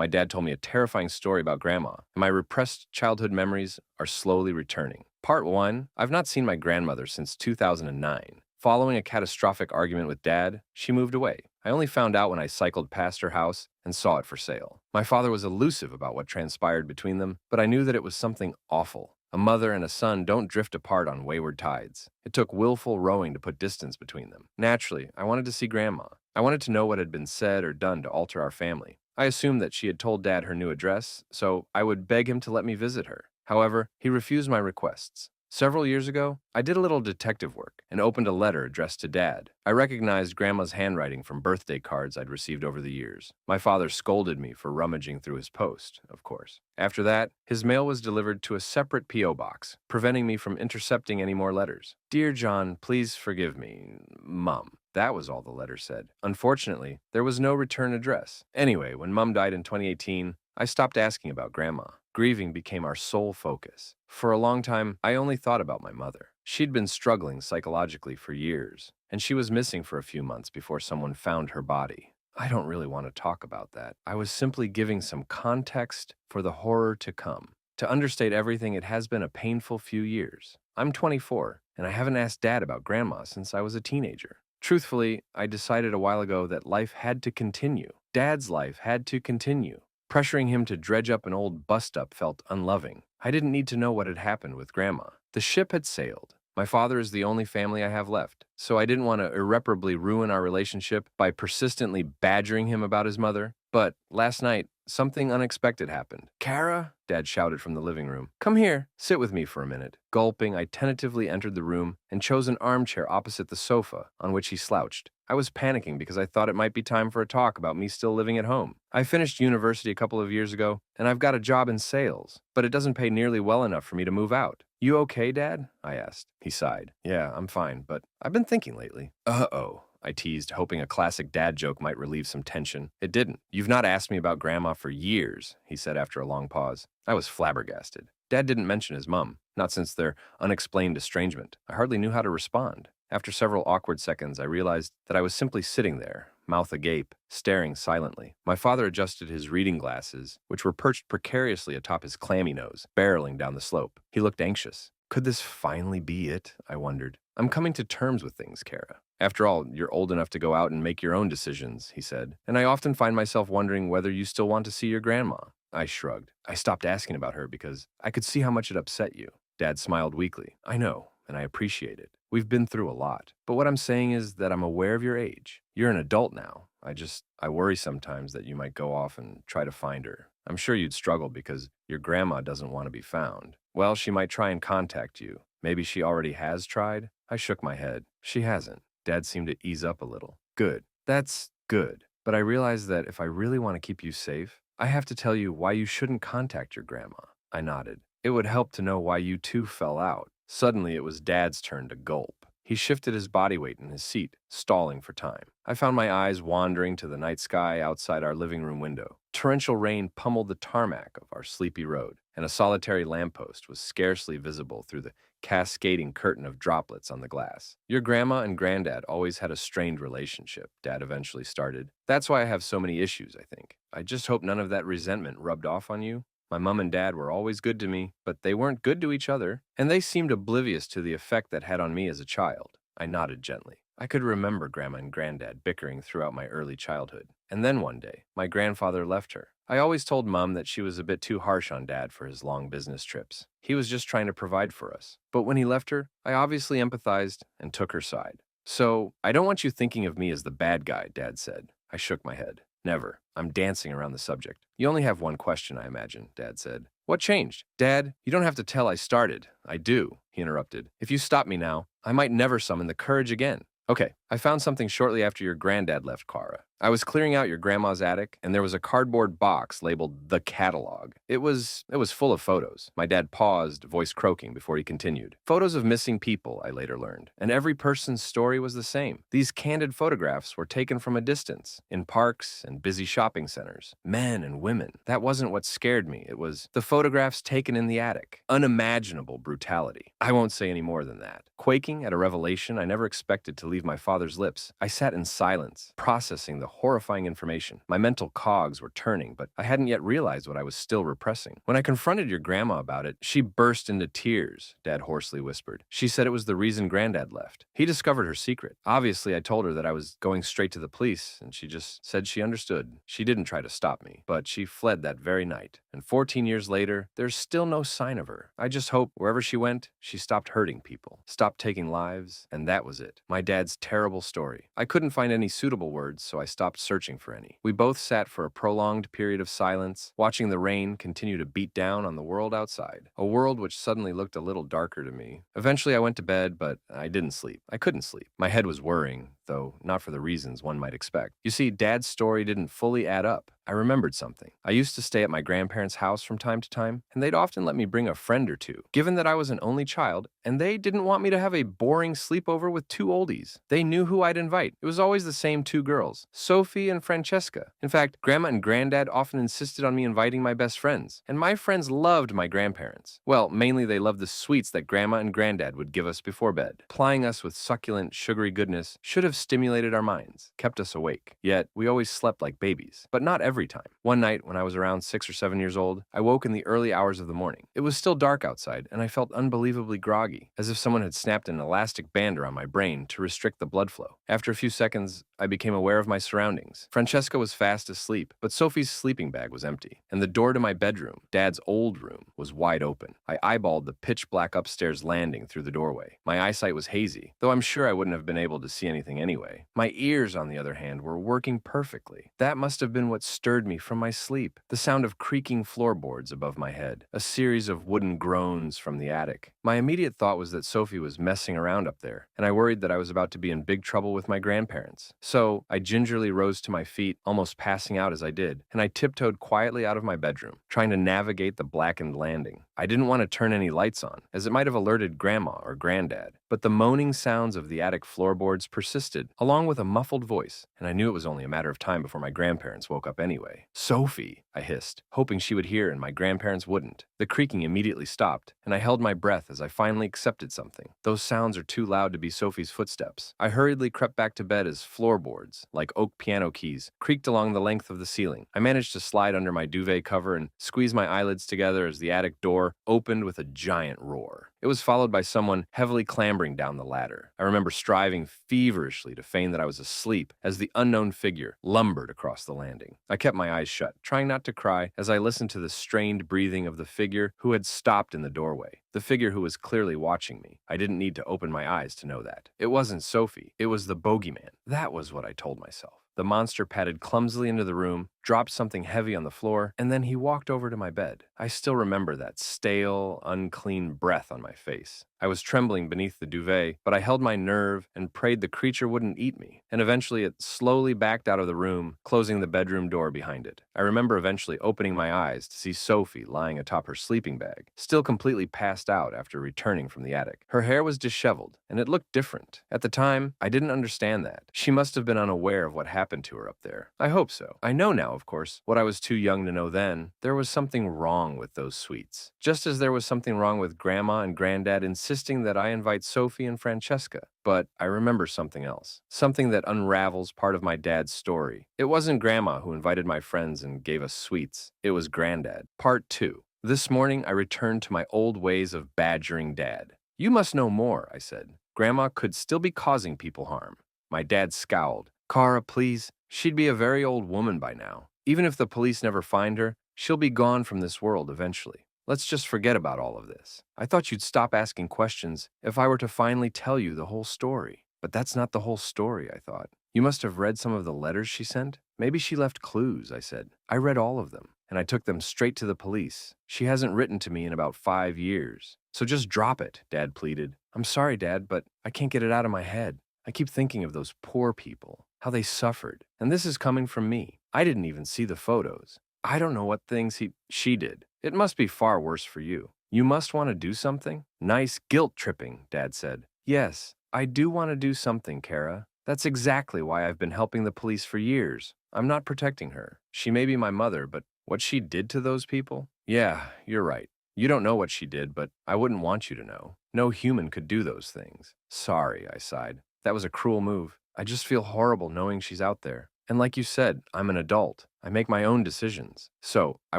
My dad told me a terrifying story about Grandma, and my repressed childhood memories are slowly returning. Part 1. I've not seen my grandmother since 2009. Following a catastrophic argument with Dad, she moved away. I only found out when I cycled past her house and saw it for sale. My father was elusive about what transpired between them, but I knew that it was something awful. A mother and a son don't drift apart on wayward tides. It took willful rowing to put distance between them. Naturally, I wanted to see Grandma. I wanted to know what had been said or done to alter our family. I assumed that she had told Dad her new address, so I would beg him to let me visit her. However, he refused my requests. Several years ago, I did a little detective work and opened a letter addressed to Dad. I recognized Grandma's handwriting from birthday cards I'd received over the years. My father scolded me for rummaging through his post, of course. After that, his mail was delivered to a separate P.O. box, preventing me from intercepting any more letters. Dear John, please forgive me, Mom. That was all the letter said. Unfortunately, there was no return address. Anyway, when Mom died in 2018, I stopped asking about Grandma. Grieving became our sole focus. For a long time, I only thought about my mother. She'd been struggling psychologically for years, and she was missing for a few months before someone found her body. I don't really want to talk about that. I was simply giving some context for the horror to come. To understate everything, it has been a painful few years. I'm 24, and I haven't asked Dad about Grandma since I was a teenager. Truthfully, I decided a while ago that life had to continue. Dad's life had to continue. Pressuring him to dredge up an old bust-up felt unloving. I didn't need to know what had happened with Grandma. The ship had sailed. My father is the only family I have left, so I didn't want to irreparably ruin our relationship by persistently badgering him about his mother. But last night, something unexpected happened. Kara, Dad shouted from the living room. Come here, sit with me for a minute. Gulping, I tentatively entered the room and chose an armchair opposite the sofa on which he slouched. I was panicking because I thought it might be time for a talk about me still living at home. I finished university a couple of years ago, and I've got a job in sales, but it doesn't pay nearly well enough for me to move out. You okay, Dad? I asked. He sighed. Yeah, I'm fine, but I've been thinking lately. Uh-oh, I teased, hoping a classic dad joke might relieve some tension. It didn't. You've not asked me about Grandma for years, he said after a long pause. I was flabbergasted. Dad didn't mention his mum, not since their unexplained estrangement. I hardly knew how to respond. After several awkward seconds, I realized that I was simply sitting there, mouth agape, staring silently. My father adjusted his reading glasses, which were perched precariously atop his clammy nose, barreling down the slope. He looked anxious. Could this finally be it? I wondered. I'm coming to terms with things, Kara. After all, you're old enough to go out and make your own decisions, he said, and I often find myself wondering whether you still want to see your grandma. I shrugged. I stopped asking about her because I could see how much it upset you. Dad smiled weakly. I know, and I appreciate it. We've been through a lot. But what I'm saying is that I'm aware of your age. You're an adult now. I worry sometimes that you might go off and try to find her. I'm sure you'd struggle because your grandma doesn't want to be found. Well, she might try and contact you. Maybe she already has tried? I shook my head. She hasn't. Dad seemed to ease up a little. Good. That's good. But I realize that if I really want to keep you safe, I have to tell you why you shouldn't contact your grandma. I nodded. It would help to know why you two fell out. Suddenly, it was Dad's turn to gulp. He shifted his body weight in his seat, stalling for time. I found my eyes wandering to the night sky outside our living room window. Torrential rain pummeled the tarmac of our sleepy road, and a solitary lamppost was scarcely visible through the cascading curtain of droplets on the glass. Your grandma and granddad always had a strained relationship, Dad eventually started. That's why I have so many issues, I think. I just hope none of that resentment rubbed off on you. My mom and dad were always good to me, but they weren't good to each other, and they seemed oblivious to the effect that had on me as a child. I nodded gently. I could remember Grandma and Granddad bickering throughout my early childhood. And then one day, my grandfather left her. I always told Mom that she was a bit too harsh on Dad for his long business trips. He was just trying to provide for us. But when he left her, I obviously empathized and took her side. So, I don't want you thinking of me as the bad guy, Dad said. I shook my head. Never. I'm dancing around the subject. You only have one question, I imagine, Dad said. What changed? Dad, you don't have to tell I started. I do, he interrupted. If you stop me now, I might never summon the courage again. Okay, I found something shortly after your granddad left Kara. I was clearing out your grandma's attic, and there was a cardboard box labeled The Catalog. It was full of photos. My dad paused, voice croaking, before he continued. Photos of missing people, I later learned, and every person's story was the same. These candid photographs were taken from a distance, in parks and busy shopping centers. Men and women. That wasn't what scared me. It was the photographs taken in the attic. Unimaginable brutality. I won't say any more than that. Quaking at a revelation I never expected to leave my father father's lips. I sat in silence, processing the horrifying information. My mental cogs were turning, but I hadn't yet realized what I was still repressing. When I confronted your grandma about it, she burst into tears, Dad hoarsely whispered. She said it was the reason Granddad left. He discovered her secret. Obviously, I told her that I was going straight to the police, and she just said she understood. She didn't try to stop me, but she fled that very night. And 14 years later, there's still no sign of her. I just hope wherever she went, she stopped hurting people, stopped taking lives, and that was it. My dad's terrible story. I couldn't find any suitable words, so I stopped searching for any. We both sat for a prolonged period of silence, watching the rain continue to beat down on the world outside, a world which suddenly looked a little darker to me. Eventually, I went to bed, but I didn't sleep. I couldn't sleep. My head was worrying, though not for the reasons one might expect. You see, Dad's story didn't fully add up. I remembered something. I used to stay at my grandparents' house from time to time, and they'd often let me bring a friend or two. Given that I was an only child, and they didn't want me to have a boring sleepover with two oldies, they knew who I'd invite. It was always the same two girls, Sophie and Francesca. In fact, Grandma and Granddad often insisted on me inviting my best friends, and my friends loved my grandparents. Well, mainly they loved the sweets that Grandma and Granddad would give us before bed. Plying us with succulent, sugary goodness should have stimulated our minds, kept us awake. Yet, we always slept like babies, but not every time. One night, when I was around 6 or 7 years old, I woke in the early hours of the morning. It was still dark outside, and I felt unbelievably groggy, as if someone had snapped an elastic band around my brain to restrict the blood flow. After a few seconds, I became aware of my surroundings. Francesca was fast asleep, but Sophie's sleeping bag was empty, and the door to my bedroom, Dad's old room, was wide open. I eyeballed the pitch-black upstairs landing through the doorway. My eyesight was hazy, though I'm sure I wouldn't have been able to see anything anyway. My ears, on the other hand, were working perfectly. That must have been what stirred me from my sleep. The sound of creaking floorboards above my head, a series of wooden groans from the attic. My immediate thought was that Sophie was messing around up there, and I worried that I was about to be in big trouble with my grandparents. So I gingerly rose to my feet, almost passing out as I did, and I tiptoed quietly out of my bedroom, trying to navigate the blackened landing. I didn't want to turn any lights on, as it might have alerted Grandma or Granddad, but the moaning sounds of the attic floorboards persisted, along with a muffled voice, and I knew it was only a matter of time before my grandparents woke up anyway. "Sophie," I hissed, hoping she would hear and my grandparents wouldn't. The creaking immediately stopped, and I held my breath as I finally accepted something. Those sounds are too loud to be Sophie's footsteps. I hurriedly crept back to bed as floorboards, like oak piano keys, creaked along the length of the ceiling. I managed to slide under my duvet cover and squeeze my eyelids together as the attic door opened with a giant roar. It was followed by someone heavily clambering down the ladder. I remember striving feverishly to feign that I was asleep as the unknown figure lumbered across the landing. I kept my eyes shut, trying not to cry as I listened to the strained breathing of the figure who had stopped in the doorway. The figure who was clearly watching me. I didn't need to open my eyes to know that. It wasn't Sophie. It was the bogeyman. That was what I told myself. The monster padded clumsily into the room, dropped something heavy on the floor, and then he walked over to my bed. I still remember that stale, unclean breath on my face. I was trembling beneath the duvet, but I held my nerve and prayed the creature wouldn't eat me, and eventually it slowly backed out of the room, closing the bedroom door behind it. I remember eventually opening my eyes to see Sophie lying atop her sleeping bag, still completely passed out after returning from the attic. Her hair was disheveled, and it looked different. At the time, I didn't understand that. She must have been unaware of what happened to her up there. I hope so. I know now, of course, what I was too young to know then. There was something wrong with those sweets. Just as there was something wrong with Grandma and Granddad insisting that I invite Sophie and Francesca. But I remember something else. Something that unravels part of my dad's story. It wasn't Grandma who invited my friends and gave us sweets. It was Granddad. Part 2. This morning, I returned to my old ways of badgering Dad. "You must know more," I said. "Grandma could still be causing people harm." My dad scowled. "Kara, please. She'd be a very old woman by now. Even if the police never find her, she'll be gone from this world eventually. Let's just forget about all of this. I thought you'd stop asking questions if I were to finally tell you the whole story." "But that's not the whole story," I thought. "You must have read some of the letters she sent. Maybe she left clues," I said. "I read all of them, and I took them straight to the police. She hasn't written to me in about 5 years. So just drop it," Dad pleaded. "I'm sorry, Dad, but I can't get it out of my head. I keep thinking of those poor people, how they suffered. And this is coming from me. I didn't even see the photos. I don't know what things she did. It must be far worse for you. You must want to do something?" "Nice guilt tripping," Dad said. "Yes, I do want to do something, Kara. That's exactly why I've been helping the police for years. I'm not protecting her. She may be my mother, but what she did to those people? Yeah, you're right. You don't know what she did, but I wouldn't want you to know. No human could do those things." "Sorry," I sighed. "That was a cruel move. I just feel horrible knowing she's out there. And like you said, I'm an adult. I make my own decisions. So I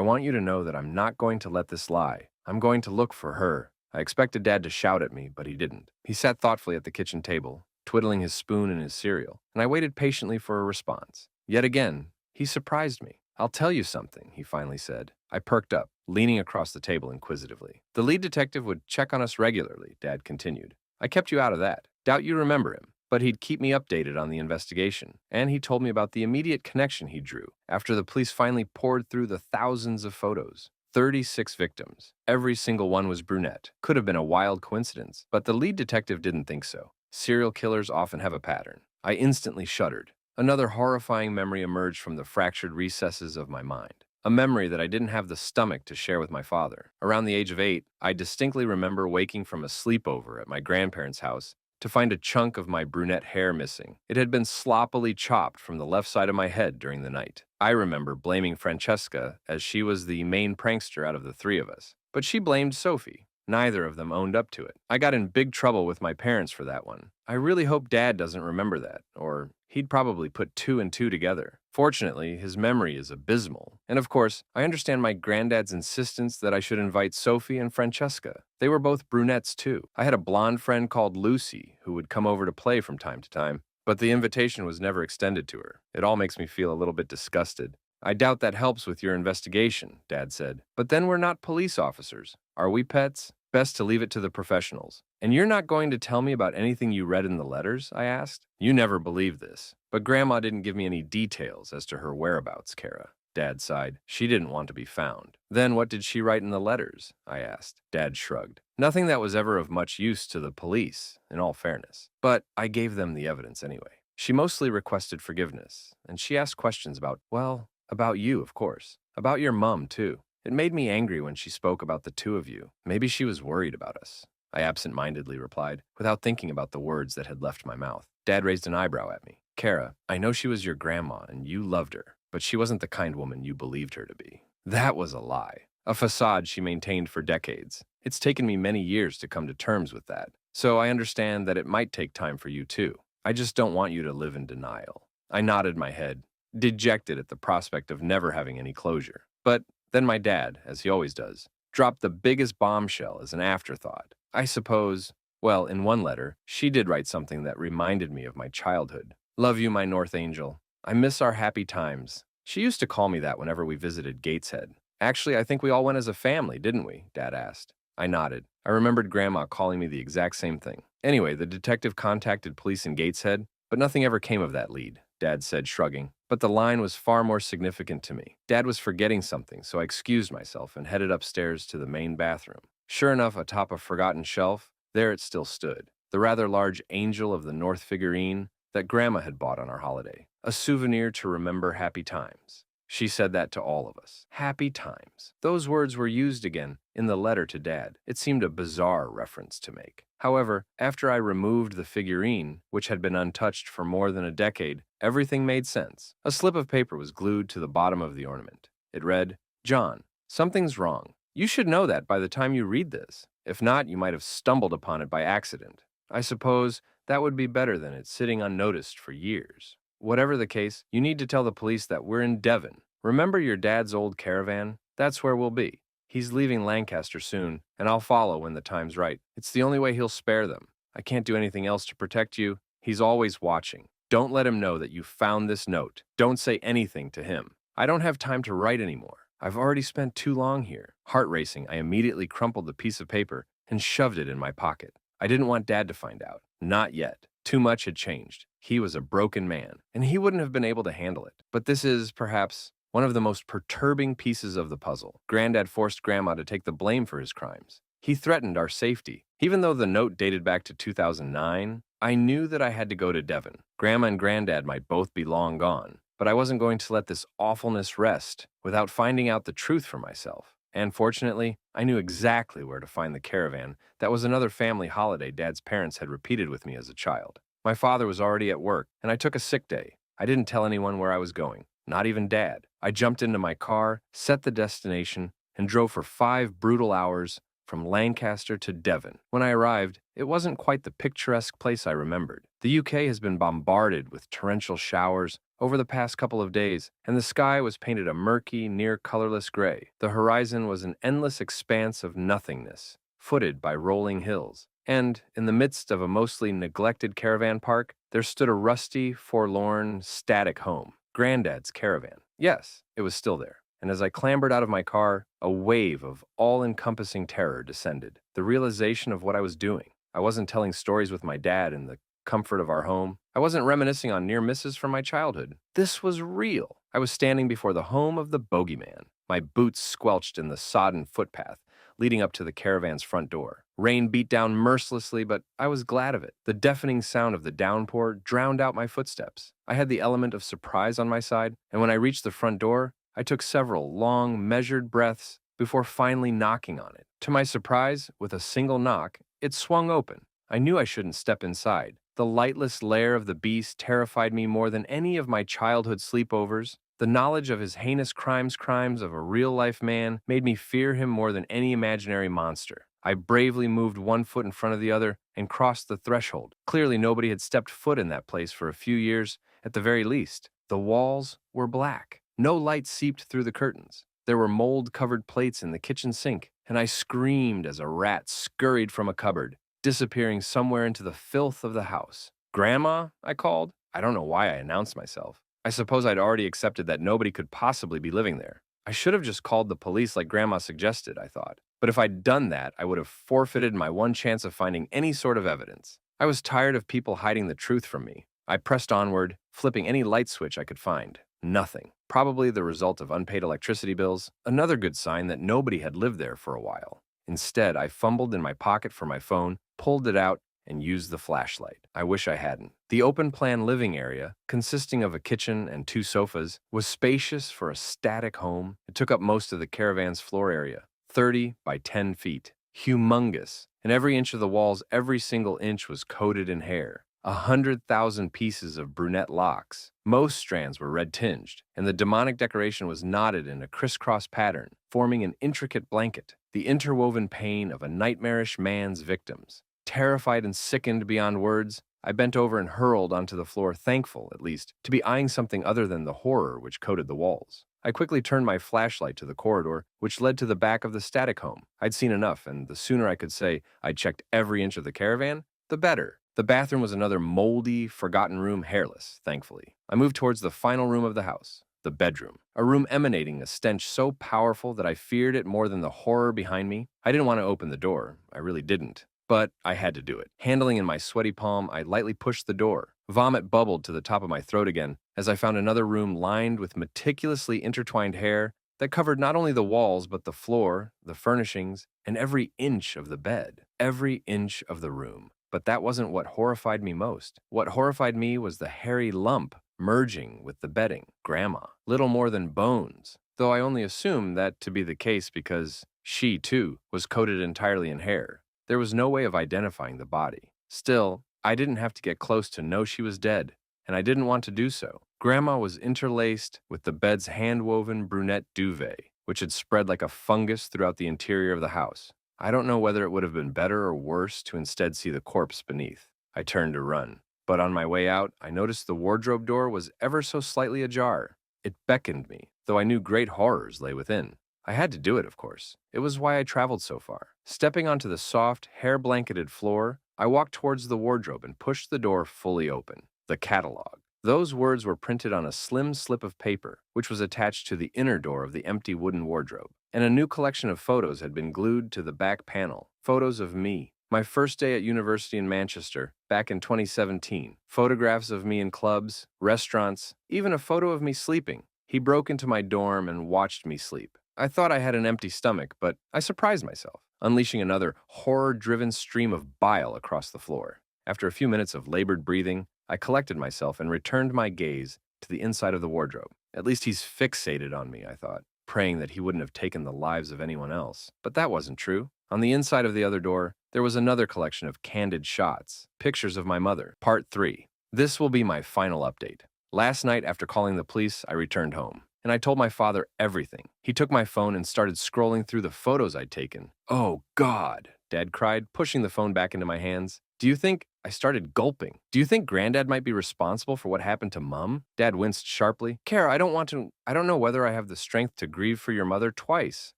want you to know that I'm not going to let this lie. I'm going to look for her. I expected Dad to shout at me, but he didn't. He sat thoughtfully at the kitchen table, twiddling his spoon and his cereal, and I waited patiently for a response. Yet again, he surprised me. I'll tell you something, he finally said. I perked up, leaning across the table inquisitively. The lead detective would check on us regularly, Dad continued. I kept you out of that. Doubt you remember him. But he'd keep me updated on the investigation, and he told me about the immediate connection he drew after the police finally poured through the thousands of photos. 36 victims. Every single one was brunette. Could have been a wild coincidence, but the lead detective didn't think so. Serial killers often have a pattern. I instantly shuddered. Another horrifying memory emerged from the fractured recesses of my mind. A memory that I didn't have the stomach to share with my father. Around the age of 8, I distinctly remember waking from a sleepover at my grandparents' house to find a chunk of my brunette hair missing. It had been sloppily chopped from the left side of my head during the night. I remember blaming Francesca, as she was the main prankster out of the three of us. But she blamed Sophie. Neither of them owned up to it. I got in big trouble with my parents for that one. I really hope Dad doesn't remember that, or he'd probably put 2 and 2 together. Fortunately, his memory is abysmal. And of course, I understand my granddad's insistence that I should invite Sophie and Francesca. They were both brunettes too. I had a blonde friend called Lucy who would come over to play from time to time, but the invitation was never extended to her. It all makes me feel a little bit disgusted. I doubt that helps with your investigation, Dad said. But then we're not police officers. Are we pets? Best to leave it to the professionals. And you're not going to tell me about anything you read in the letters? I asked. You never believe this. But Grandma didn't give me any details as to her whereabouts, Kara. Dad sighed. She didn't want to be found. Then what did she write in the letters? I asked. Dad shrugged. Nothing that was ever of much use to the police, in all fairness. But I gave them the evidence anyway. She mostly requested forgiveness, and she asked questions about, well, about you, of course. About your mom, too. It made me angry when she spoke about the two of you. Maybe she was worried about us. I absent-mindedly replied, without thinking about the words that had left my mouth. Dad raised an eyebrow at me. Kara, I know she was your grandma and you loved her, but she wasn't the kind woman you believed her to be. That was a lie. A facade she maintained for decades. It's taken me many years to come to terms with that. So I understand that it might take time for you too. I just don't want you to live in denial. I nodded my head, dejected at the prospect of never having any closure. But then my dad, as he always does, dropped the biggest bombshell as an afterthought. I suppose, well, in one letter, she did write something that reminded me of my childhood. Love you, my North Angel. I miss our happy times. She used to call me that whenever we visited Gateshead. Actually, I think we all went as a family, didn't we? Dad asked. I nodded. I remembered Grandma calling me the exact same thing. Anyway, the detective contacted police in Gateshead, but nothing ever came of that lead, Dad said, shrugging. But the line was far more significant to me. Dad was forgetting something, so I excused myself and headed upstairs to the main bathroom. Sure enough, atop a forgotten shelf, there it still stood, the rather large angel of the North figurine that Grandma had bought on our holiday, a souvenir to remember happy times. She said that to all of us. Happy times. Those words were used again in the letter to Dad. It seemed a bizarre reference to make. However, after I removed the figurine, which had been untouched for more than a decade, everything made sense. A slip of paper was glued to the bottom of the ornament. It read, John, something's wrong. You should know that by the time you read this. If not, you might have stumbled upon it by accident. I suppose that would be better than it sitting unnoticed for years. Whatever the case, you need to tell the police that we're in Devon. Remember your dad's old caravan? That's where we'll be. He's leaving Lancaster soon, and I'll follow when the time's right. It's the only way he'll spare them. I can't do anything else to protect you. He's always watching. Don't let him know that you found this note. Don't say anything to him. I don't have time to write anymore. I've already spent too long here. Heart racing, I immediately crumpled the piece of paper and shoved it in my pocket. I didn't want Dad to find out. Not yet. Too much had changed. He was a broken man, and he wouldn't have been able to handle it. But this is, perhaps, one of the most perturbing pieces of the puzzle. Granddad forced Grandma to take the blame for his crimes. He threatened our safety. Even though the note dated back to 2009, I knew that I had to go to Devon. Grandma and Granddad might both be long gone, but I wasn't going to let this awfulness rest without finding out the truth for myself. And fortunately, I knew exactly where to find the caravan. That was another family holiday Dad's parents had repeated with me as a child. My father was already at work, and I took a sick day. I didn't tell anyone where I was going, not even Dad. I jumped into my car, set the destination, and drove for 5 brutal hours from Lancaster to Devon. When I arrived, It wasn't quite the picturesque place I remembered. The UK has been bombarded with torrential showers over the past couple of days, and the sky was painted a murky, near colorless gray. The horizon was an endless expanse of nothingness, footed by rolling hills. And, in the midst of a mostly neglected caravan park, there stood a rusty, forlorn, static home. Granddad's caravan. Yes, it was still there. And as I clambered out of my car, a wave of all-encompassing terror descended. The realization of what I was doing. I wasn't telling stories with my dad in the comfort of our home. I wasn't reminiscing on near misses from my childhood. This was real. I was standing before the home of the bogeyman. My boots squelched in the sodden footpath leading up to the caravan's front door. Rain beat down mercilessly, but I was glad of it. The deafening sound of the downpour drowned out my footsteps. I had the element of surprise on my side, and when I reached the front door, I took several long, measured breaths before finally knocking on it. To my surprise, with a single knock, it swung open. I knew I shouldn't step inside. The lightless lair of the beast terrified me more than any of my childhood sleepovers. The knowledge of his heinous crimes of a real-life man made me fear him more than any imaginary monster. I bravely moved one foot in front of the other and crossed the threshold. Clearly nobody had stepped foot in that place for a few years, at the very least. The walls were black. No light seeped through the curtains. There were mold-covered plates in the kitchen sink, and I screamed as a rat scurried from a cupboard, disappearing somewhere into the filth of the house. "Grandma?" I called. I don't know why I announced myself. I suppose I'd already accepted that nobody could possibly be living there. I should have just called the police like Grandma suggested, I thought. But if I'd done that, I would have forfeited my one chance of finding any sort of evidence. I was tired of people hiding the truth from me. I pressed onward, flipping any light switch I could find. Nothing. Probably the result of unpaid electricity bills, another good sign that nobody had lived there for a while. Instead, I fumbled in my pocket for my phone, pulled it out, and used the flashlight. I wish I hadn't. The open-plan living area, consisting of a kitchen and 2 sofas, was spacious for a static home. It took up most of the caravan's floor area, 30 by 10 feet. Humongous. And every inch of the walls, every single inch was coated in hair. 100,000 pieces of brunette locks. Most strands were red-tinged, and the demonic decoration was knotted in a crisscross pattern, forming an intricate blanket, the interwoven pain of a nightmarish man's victims. Terrified and sickened beyond words, I bent over and hurled onto the floor, thankful, at least, to be eyeing something other than the horror which coated the walls. I quickly turned my flashlight to the corridor, which led to the back of the static home. I'd seen enough, and the sooner I could say I'd checked every inch of the caravan, the better. The bathroom was another moldy, forgotten room, hairless, thankfully. I moved towards the final room of the house, the bedroom. A room emanating a stench so powerful that I feared it more than the horror behind me. I didn't want to open the door. I really didn't. But I had to do it. Handling in my sweaty palm, I lightly pushed the door. Vomit bubbled to the top of my throat again as I found another room lined with meticulously intertwined hair that covered not only the walls but the floor, the furnishings, and every inch of the bed. Every inch of the room. But that wasn't what horrified me most. What horrified me was the hairy lump merging with the bedding. Grandma. Little more than bones. Though I only assumed that to be the case because she, too, was coated entirely in hair. There was no way of identifying the body. Still, I didn't have to get close to know she was dead, and I didn't want to do so. Grandma was interlaced with the bed's hand-woven brunette duvet, which had spread like a fungus throughout the interior of the house. I don't know whether it would have been better or worse to instead see the corpse beneath. I turned to run, but on my way out, I noticed the wardrobe door was ever so slightly ajar. It beckoned me, though I knew great horrors lay within. I had to do it, of course. It was why I traveled so far. Stepping onto the soft, hair-blanketed floor, I walked towards the wardrobe and pushed the door fully open. The catalog. Those words were printed on a slim slip of paper, which was attached to the inner door of the empty wooden wardrobe. And a new collection of photos had been glued to the back panel. Photos of me. My first day at university in Manchester, back in 2017. Photographs of me in clubs, restaurants, even a photo of me sleeping. He broke into my dorm and watched me sleep. I thought I had an empty stomach, but I surprised myself, unleashing another horror-driven stream of bile across the floor. After a few minutes of labored breathing, I collected myself and returned my gaze to the inside of the wardrobe. At least he's fixated on me, I thought, praying that he wouldn't have taken the lives of anyone else. But that wasn't true. On the inside of the other door, there was another collection of candid shots, pictures of my mother. Part 3. This will be my final update. Last night, after calling the police, I returned home. And I told my father everything. He took my phone and started scrolling through the photos I'd taken. Oh, God! Dad cried, pushing the phone back into my hands. Do you think— I started gulping. Do you think Granddad might be responsible for what happened to Mum? Dad winced sharply. Kara, I don't know whether I have the strength to grieve for your mother twice.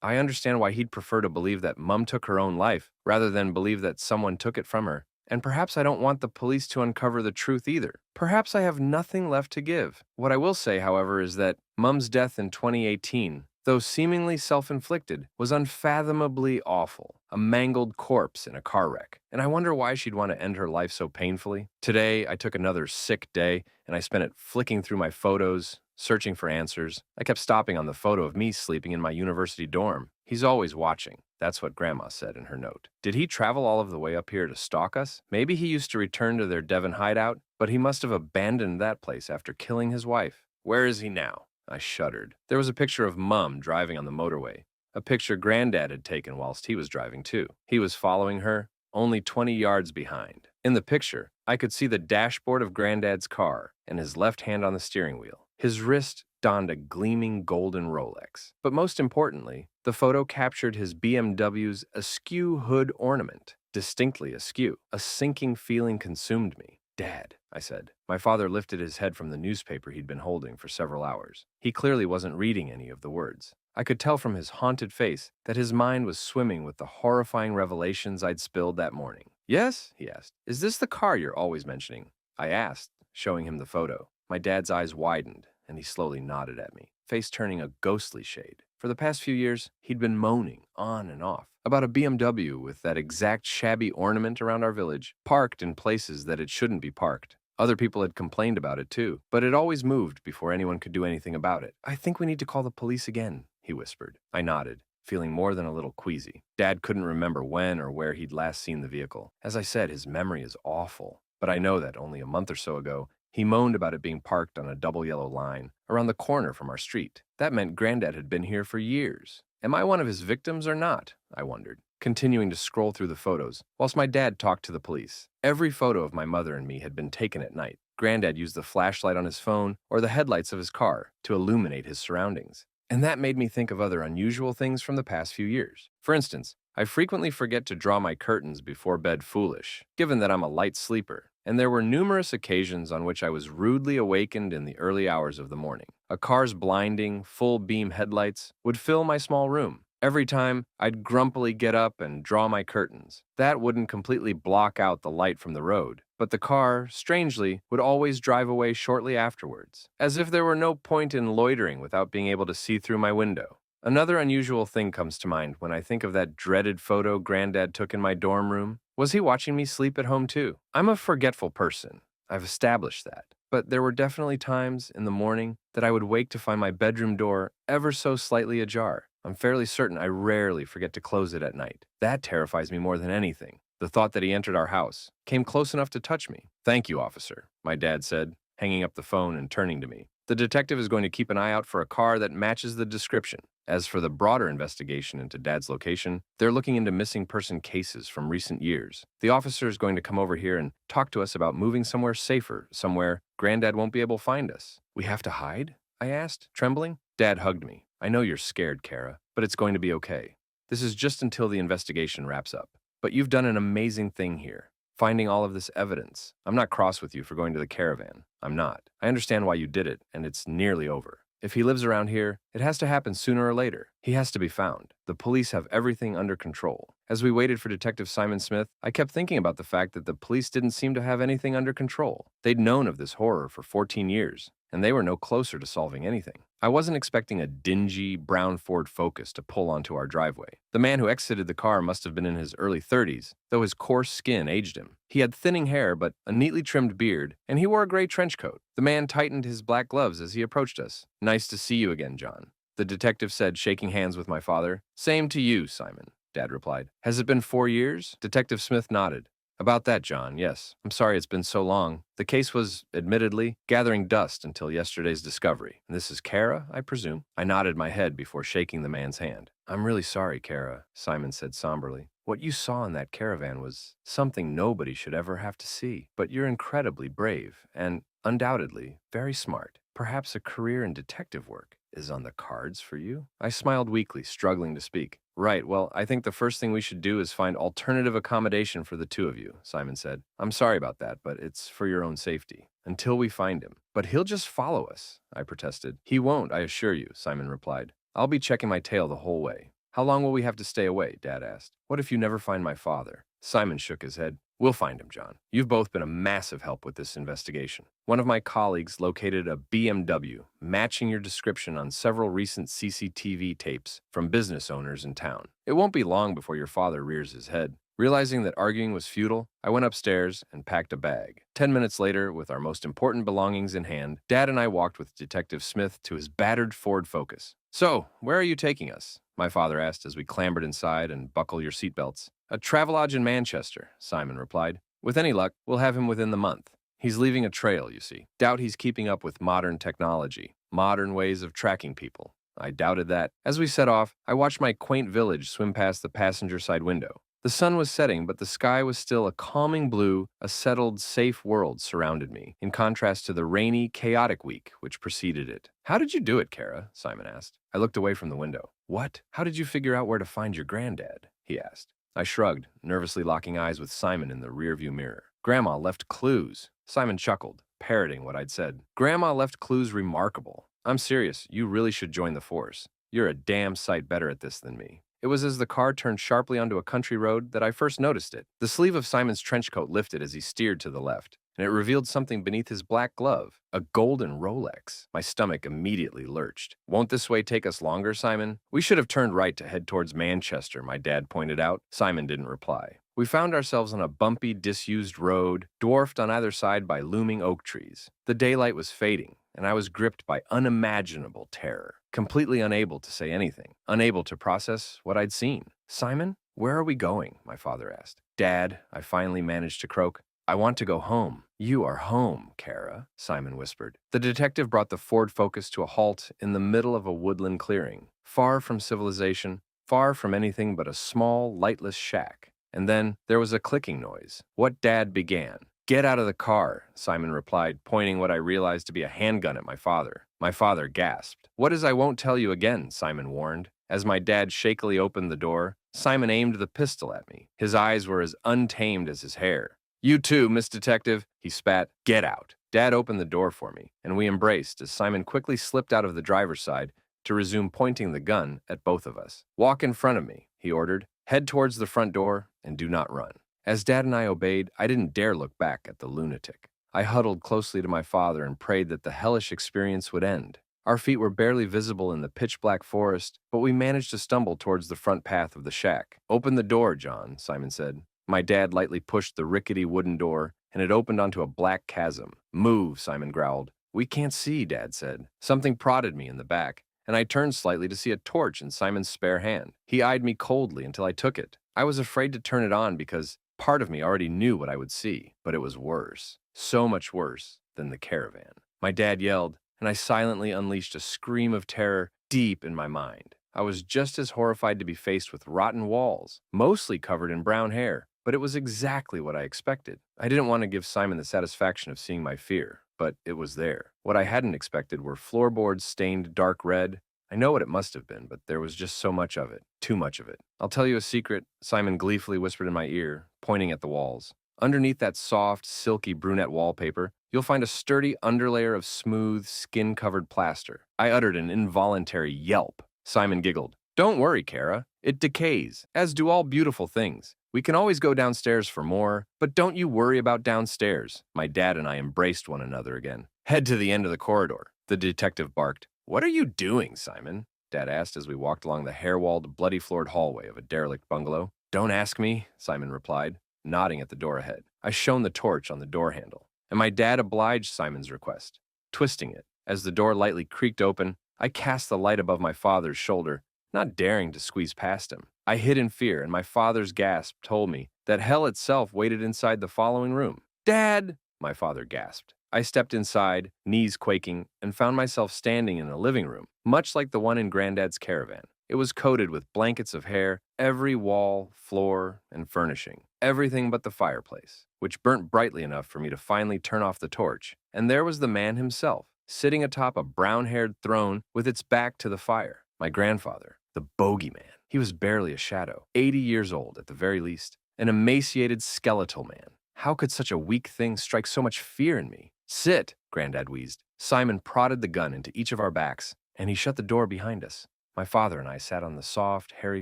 I understand why he'd prefer to believe that Mum took her own life, rather than believe that someone took it from her. And perhaps I don't want the police to uncover the truth either. Perhaps I have nothing left to give. What I will say, however, is that Mum's death in 2018, though seemingly self-inflicted, was unfathomably awful. A mangled corpse in a car wreck. And I wonder why she'd want to end her life so painfully. Today, I took another sick day, and I spent it flicking through my photos, searching for answers. I kept stopping on the photo of me sleeping in my university dorm. He's always watching. That's what Grandma said in her note. Did he travel all of the way up here to stalk us? Maybe he used to return to their Devon hideout, but he must have abandoned that place after killing his wife. Where is he now? I shuddered. There was a picture of Mum driving on the motorway, a picture Granddad had taken whilst he was driving too. He was following her, only 20 yards behind. In the picture, I could see the dashboard of Granddad's car and his left hand on the steering wheel. His wrist donned a gleaming golden Rolex. But most importantly, the photo captured his BMW's askew hood ornament, distinctly askew. A sinking feeling consumed me. Dad, I said. My father lifted his head from the newspaper he'd been holding for several hours. He clearly wasn't reading any of the words. I could tell from his haunted face that his mind was swimming with the horrifying revelations I'd spilled that morning. Yes, he asked. Is this the car you're always mentioning? I asked, showing him the photo. My dad's eyes widened, and he slowly nodded at me, face turning a ghostly shade. For the past few years, he'd been moaning, on and off, about a BMW with that exact shabby ornament around our village, parked in places that it shouldn't be parked. Other people had complained about it too, but it always moved before anyone could do anything about it. I think we need to call the police again, he whispered. I nodded, feeling more than a little queasy. Dad couldn't remember when or where he'd last seen the vehicle. As I said, his memory is awful. But I know that only a month or so ago, he moaned about it being parked on a double yellow line around the corner from our street. That meant Granddad had been here for years. Am I one of his victims or not? I wondered, continuing to scroll through the photos, whilst my dad talked to the police. Every photo of my mother and me had been taken at night. Granddad used the flashlight on his phone or the headlights of his car to illuminate his surroundings. And that made me think of other unusual things from the past few years. For instance, I frequently forget to draw my curtains before bed foolish, given that I'm a light sleeper, and there were numerous occasions on which I was rudely awakened in the early hours of the morning. A car's blinding, full-beam headlights would fill my small room. Every time, I'd grumpily get up and draw my curtains. That wouldn't completely block out the light from the road, but the car, strangely, would always drive away shortly afterwards, as if there were no point in loitering without being able to see through my window. Another unusual thing comes to mind when I think of that dreaded photo Granddad took in my dorm room. Was he watching me sleep at home too? I'm a forgetful person. I've established that. But there were definitely times in the morning that I would wake to find my bedroom door ever so slightly ajar. I'm fairly certain I rarely forget to close it at night. That terrifies me more than anything. The thought that he entered our house came close enough to touch me. Thank you, officer, my dad said, hanging up the phone and turning to me. The detective is going to keep an eye out for a car that matches the description. As for the broader investigation into Dad's location, they're looking into missing person cases from recent years. The officer is going to come over here and talk to us about moving somewhere safer, somewhere Granddad won't be able to find us. We have to hide? I asked, trembling. Dad hugged me. I know you're scared, Kara, but it's going to be okay. This is just until the investigation wraps up. But you've done an amazing thing here, finding all of this evidence. I'm not cross with you for going to the caravan. I'm not. I understand why you did it, and it's nearly over. If he lives around here, it has to happen sooner or later. He has to be found. The police have everything under control. As we waited for Detective Simon Smith, I kept thinking about the fact that the police didn't seem to have anything under control. They'd known of this horror for 14 years, and they were no closer to solving anything. I wasn't expecting a dingy, brown Ford Focus to pull onto our driveway. The man who exited the car must have been in his early 30s, though his coarse skin aged him. He had thinning hair but a neatly trimmed beard, and he wore a gray trench coat. The man tightened his black gloves as he approached us. Nice to see you again, John, the detective said, shaking hands with my father. Same to you, Simon, Dad replied. Has it been 4 years? Detective Smith nodded. About that, John, yes. I'm sorry it's been so long. The case was, admittedly, gathering dust until yesterday's discovery. And this is Kara, I presume? I nodded my head before shaking the man's hand. I'm really sorry, Kara, Simon said somberly. What you saw in that caravan was something nobody should ever have to see. But you're incredibly brave and, undoubtedly, very smart. Perhaps a career in detective work is on the cards for you? I smiled weakly, struggling to speak. Right, well, I think the first thing we should do is find alternative accommodation for the two of you, Simon said. I'm sorry about that, but it's for your own safety. Until we find him. But he'll just follow us, I protested. He won't, I assure you, Simon replied. I'll be checking my tail the whole way. How long will we have to stay away? Dad asked. What if you never find my father? Simon shook his head. We'll find him, John. You've both been a massive help with this investigation. One of my colleagues located a BMW matching your description on several recent CCTV tapes from business owners in town. It won't be long before your father rears his head. Realizing that arguing was futile, I went upstairs and packed a bag. 10 minutes later, with our most important belongings in hand, Dad and I walked with Detective Smith to his battered Ford Focus. So, where are you taking us? My father asked as we clambered inside and buckle your seatbelts. A travelodge in Manchester, Simon replied. With any luck, we'll have him within the month. He's leaving a trail, you see. Doubt he's keeping up with modern technology, modern ways of tracking people. I doubted that. As we set off, I watched my quaint village swim past the passenger side window. The sun was setting, but the sky was still a calming blue. A settled, safe world surrounded me, in contrast to the rainy, chaotic week which preceded it. How did you do it, Kara? Simon asked. I looked away from the window. What? How did you figure out where to find your granddad? He asked. I shrugged, nervously locking eyes with Simon in the rearview mirror. Grandma left clues. Simon chuckled, parroting what I'd said. Grandma left clues remarkable. I'm serious, you really should join the force. You're a damn sight better at this than me. It was as the car turned sharply onto a country road that I first noticed it. The sleeve of Simon's trench coat lifted as he steered to the left, and it revealed something beneath his black glove, a golden Rolex. My stomach immediately lurched. Won't this way take us longer, Simon? We should have turned right to head towards Manchester, my dad pointed out. Simon didn't reply. We found ourselves on a bumpy, disused road, dwarfed on either side by looming oak trees. The daylight was fading, and I was gripped by unimaginable terror, completely unable to say anything, unable to process what I'd seen. Simon, where are we going? My father asked. Dad, I finally managed to croak. I want to go home. You are home, Kara, Simon whispered. The detective brought the Ford Focus to a halt in the middle of a woodland clearing, far from civilization, far from anything but a small, lightless shack. And then there was a clicking noise. What Dad began. Get out of the car, Simon replied, pointing what I realized to be a handgun at my father. My father gasped. What is I won't tell you again, Simon warned. As my dad shakily opened the door, Simon aimed the pistol at me. His eyes were as untamed as his hair. You too, Miss Detective, he spat. Get out. Dad opened the door for me, and we embraced as Simon quickly slipped out of the driver's side to resume pointing the gun at both of us. Walk in front of me, he ordered. Head towards the front door and do not run. As Dad and I obeyed, I didn't dare look back at the lunatic. I huddled closely to my father and prayed that the hellish experience would end. Our feet were barely visible in the pitch-black forest, but we managed to stumble towards the front path of the shack. Open the door, John, Simon said. My dad lightly pushed the rickety wooden door, and it opened onto a black chasm. Move, Simon growled. We can't see, Dad said. Something prodded me in the back, and I turned slightly to see a torch in Simon's spare hand. He eyed me coldly until I took it. I was afraid to turn it on because part of me already knew what I would see, but it was worse. So much worse than the caravan. My dad yelled, and I silently unleashed a scream of terror deep in my mind. I was just as horrified to be faced with rotten walls, mostly covered in brown hair, but it was exactly what I expected. I didn't want to give Simon the satisfaction of seeing my fear, but it was there. What I hadn't expected were floorboards stained dark red. I know what it must have been, but there was just so much of it. Too much of it. I'll tell you a secret, Simon gleefully whispered in my ear, pointing at the walls. Underneath that soft, silky brunette wallpaper, you'll find a sturdy underlayer of smooth, skin-covered plaster. I uttered an involuntary yelp. Simon giggled. Don't worry, Kara. It decays, as do all beautiful things. We can always go downstairs for more, but don't you worry about downstairs. My dad and I embraced one another again. Head to the end of the corridor, the detective barked. What are you doing, Simon? Dad asked as we walked along the hair-walled, bloody-floored hallway of a derelict bungalow. Don't ask me, Simon replied, nodding at the door ahead. I shone the torch on the door handle, and my dad obliged Simon's request, twisting it. As the door lightly creaked open, I cast the light above my father's shoulder, not daring to squeeze past him. I hid in fear, and my father's gasp told me that hell itself waited inside the following room. Dad! My father gasped. I stepped inside, knees quaking, and found myself standing in a living room, much like the one in Granddad's caravan. It was coated with blankets of hair, every wall, floor, and furnishing. Everything but the fireplace, which burnt brightly enough for me to finally turn off the torch. And there was the man himself, sitting atop a brown-haired throne with its back to the fire. My grandfather, the bogeyman. He was barely a shadow, 80 years old at the very least, an emaciated skeletal man. How could such a weak thing strike so much fear in me? Sit, Granddad wheezed. Simon prodded the gun into each of our backs, and he shut the door behind us. My father and I sat on the soft, hairy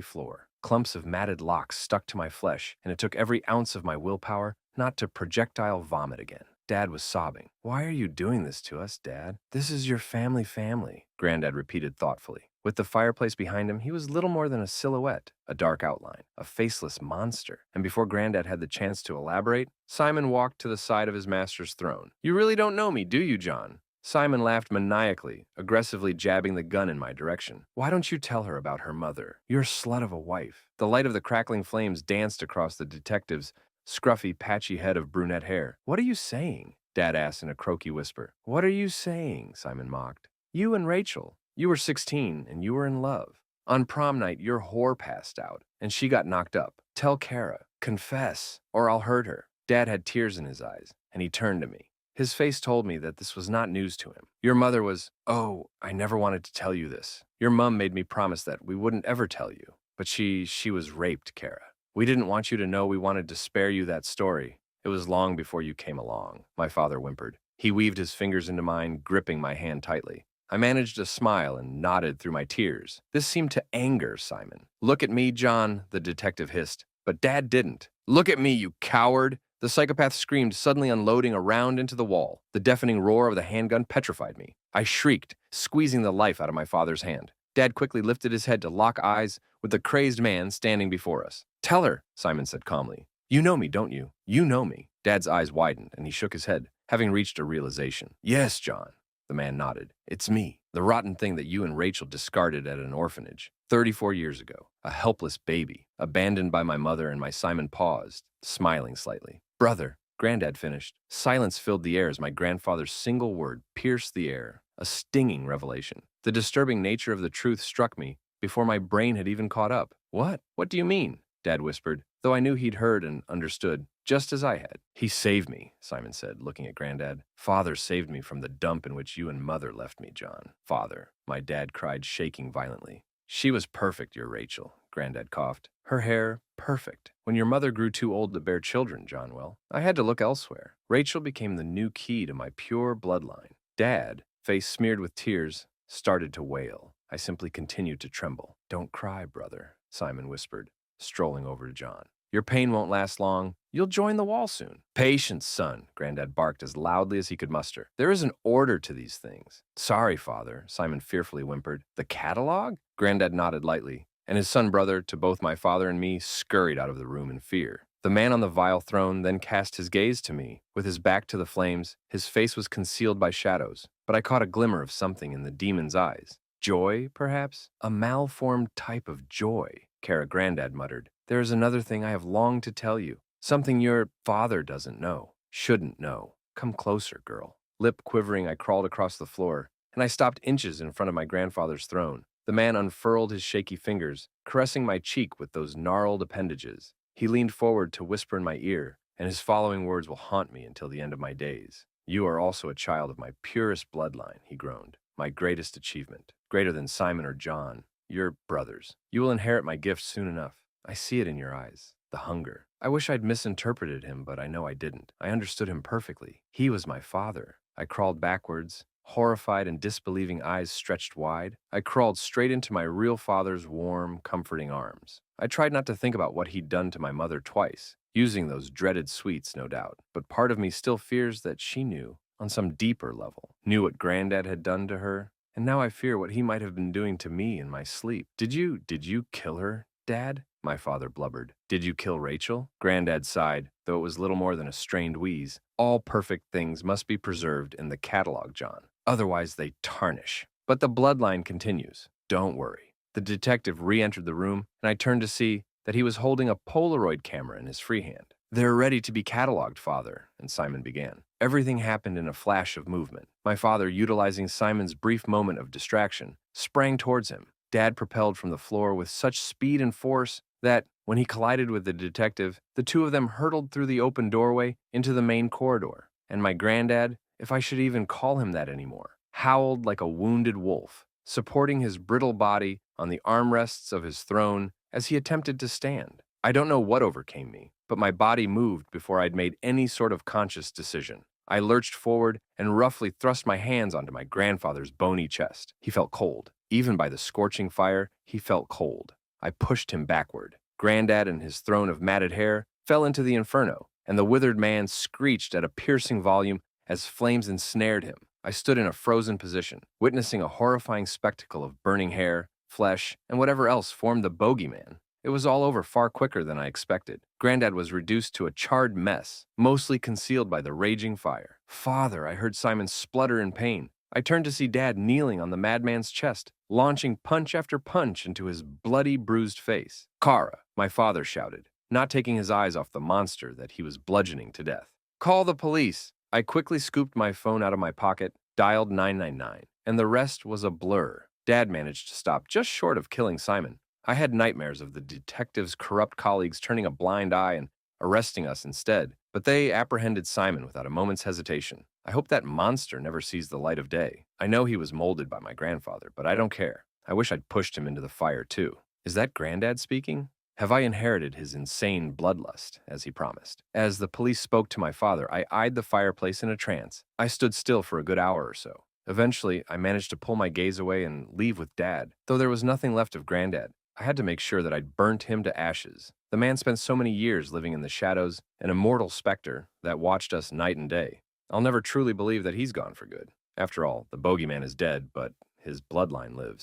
floor. Clumps of matted locks stuck to my flesh, and it took every ounce of my willpower not to projectile vomit again. Dad was sobbing. "Why are you doing this to us, Dad? This is your family, Granddad repeated thoughtfully. With the fireplace behind him, he was little more than a silhouette, a dark outline, a faceless monster. And before Granddad had the chance to elaborate, Simon walked to the side of his master's throne. "You really don't know me, do you, John?" Simon laughed maniacally, aggressively jabbing the gun in my direction. "Why don't you tell her about her mother? Your slut of a wife." The light of the crackling flames danced across the detective's scruffy, patchy head of brunette hair. "What are you saying?" Dad asked in a croaky whisper. "What are you saying?" Simon mocked. "You and Rachel. You were 16, and you were in love. On prom night, your whore passed out, and she got knocked up. Tell Kara. Confess, or I'll hurt her." Dad had tears in his eyes, and he turned to me. His face told me that this was not news to him. "Your mother was— Oh, I never wanted to tell you this. Your mom made me promise that we wouldn't ever tell you. But she was raped, Kara. We didn't want you to know. We wanted to spare you that story. It was long before you came along," my father whimpered. He weaved his fingers into mine, gripping my hand tightly. I managed a smile and nodded through my tears. This seemed to anger Simon. "Look at me, John," the detective hissed. But Dad didn't. "Look at me, you coward!" The psychopath screamed, suddenly unloading a round into the wall. The deafening roar of the handgun petrified me. I shrieked, squeezing the life out of my father's hand. Dad quickly lifted his head to lock eyes with the crazed man standing before us. "Tell her," Simon said calmly. "You know me, don't you? You know me." Dad's eyes widened, and he shook his head, having reached a realization. "Yes, John." The man nodded. "It's me, the rotten thing that you and Rachel discarded at an orphanage 34 years ago. A helpless baby, abandoned by my mother." And Simon paused, smiling slightly. "Brother," Granddad finished. Silence filled the air as my grandfather's single word pierced the air, a stinging revelation. The disturbing nature of the truth struck me before my brain had even caught up. "What? What do you mean?" Dad whispered, though I knew he'd heard and understood, just as I had. "He saved me," Simon said, looking at Granddad. "Father saved me from the dump in which you and Mother left me, John." "Father," my dad cried, shaking violently. "She was perfect, your Rachel," Granddad coughed. "Her hair, perfect. When your mother grew too old to bear children, Johnwell, I had to look elsewhere. Rachel became the new key to my pure bloodline." Dad, face smeared with tears, started to wail. I simply continued to tremble. "Don't cry, brother," Simon whispered, strolling over to John. "Your pain won't last long. You'll join the wall soon." "Patience, son," Granddad barked as loudly as he could muster. "There is an order to these things." "Sorry, Father," Simon fearfully whimpered. "The catalog?" Granddad nodded lightly, and his son-brother, to both my father and me, scurried out of the room in fear. The man on the vile throne then cast his gaze to me. With his back to the flames, his face was concealed by shadows, but I caught a glimmer of something in the demon's eyes. Joy, perhaps? A malformed type of joy, Kara Granddad muttered. "There is another thing I have longed to tell you. Something your father doesn't know, shouldn't know. Come closer, girl." Lip quivering, I crawled across the floor, and I stopped inches in front of my grandfather's throne. The man unfurled his shaky fingers, caressing my cheek with those gnarled appendages. He leaned forward to whisper in my ear, and his following words will haunt me until the end of my days. "You are also a child of my purest bloodline," he groaned. "My greatest achievement, greater than Simon or John, your brothers. You will inherit my gift soon enough. I see it in your eyes, the hunger. I wish I'd misinterpreted him, but I know I didn't. I understood him perfectly. He was my father." I crawled backwards, horrified and disbelieving eyes stretched wide. I crawled straight into my real father's warm, comforting arms. I tried not to think about what he'd done to my mother twice, using those dreaded sweets, no doubt. But part of me still fears that she knew, on some deeper level, knew what Granddad had done to her, and now I fear what he might have been doing to me in my sleep. Did you kill her, Dad?" My father blubbered. "Did you kill Rachel?" Granddad sighed, though it was little more than a strained wheeze. "All perfect things must be preserved in the catalog, John. Otherwise they tarnish. But the bloodline continues. Don't worry." The detective re-entered the room, and I turned to see that he was holding a Polaroid camera in his free hand. "They're ready to be cataloged, Father," and Simon began. Everything happened in a flash of movement. My father, utilizing Simon's brief moment of distraction, sprang towards him. Dad propelled from the floor with such speed and force that, when he collided with the detective, the two of them hurtled through the open doorway into the main corridor. And my granddad, if I should even call him that anymore, howled like a wounded wolf. Supporting his brittle body on the armrests of his throne, as he attempted to stand. I don't know what overcame me, but my body moved before I'd made any sort of conscious decision. I lurched forward and roughly thrust my hands onto my grandfather's bony chest. He felt cold. Even by the scorching fire, he felt cold. I pushed him backward. Granddad and his throne of matted hair fell into the inferno, and the withered man screeched at a piercing volume as flames ensnared him. I stood in a frozen position, witnessing a horrifying spectacle of burning hair, flesh, and whatever else formed the bogeyman. It was all over far quicker than I expected. Granddad was reduced to a charred mess, mostly concealed by the raging fire. "Father," I heard Simon splutter in pain. I turned to see Dad kneeling on the madman's chest, launching punch after punch into his bloody, bruised face. "Kara," my father shouted, not taking his eyes off the monster that he was bludgeoning to death. "Call the police." I quickly scooped my phone out of my pocket, dialed 999, and the rest was a blur. Dad managed to stop just short of killing Simon. I had nightmares of the detective's corrupt colleagues turning a blind eye and arresting us instead, but they apprehended Simon without a moment's hesitation. I hope that monster never sees the light of day. I know he was molded by my grandfather, but I don't care. I wish I'd pushed him into the fire too. Is that Granddad speaking? Have I inherited his insane bloodlust, as he promised? As the police spoke to my father, I eyed the fireplace in a trance. I stood still for a good hour or so. Eventually, I managed to pull my gaze away and leave with Dad. Though there was nothing left of Granddad, I had to make sure that I'd burnt him to ashes. The man spent so many years living in the shadows, an immortal specter that watched us night and day. I'll never truly believe that he's gone for good. After all, the bogeyman is dead, but his bloodline lives.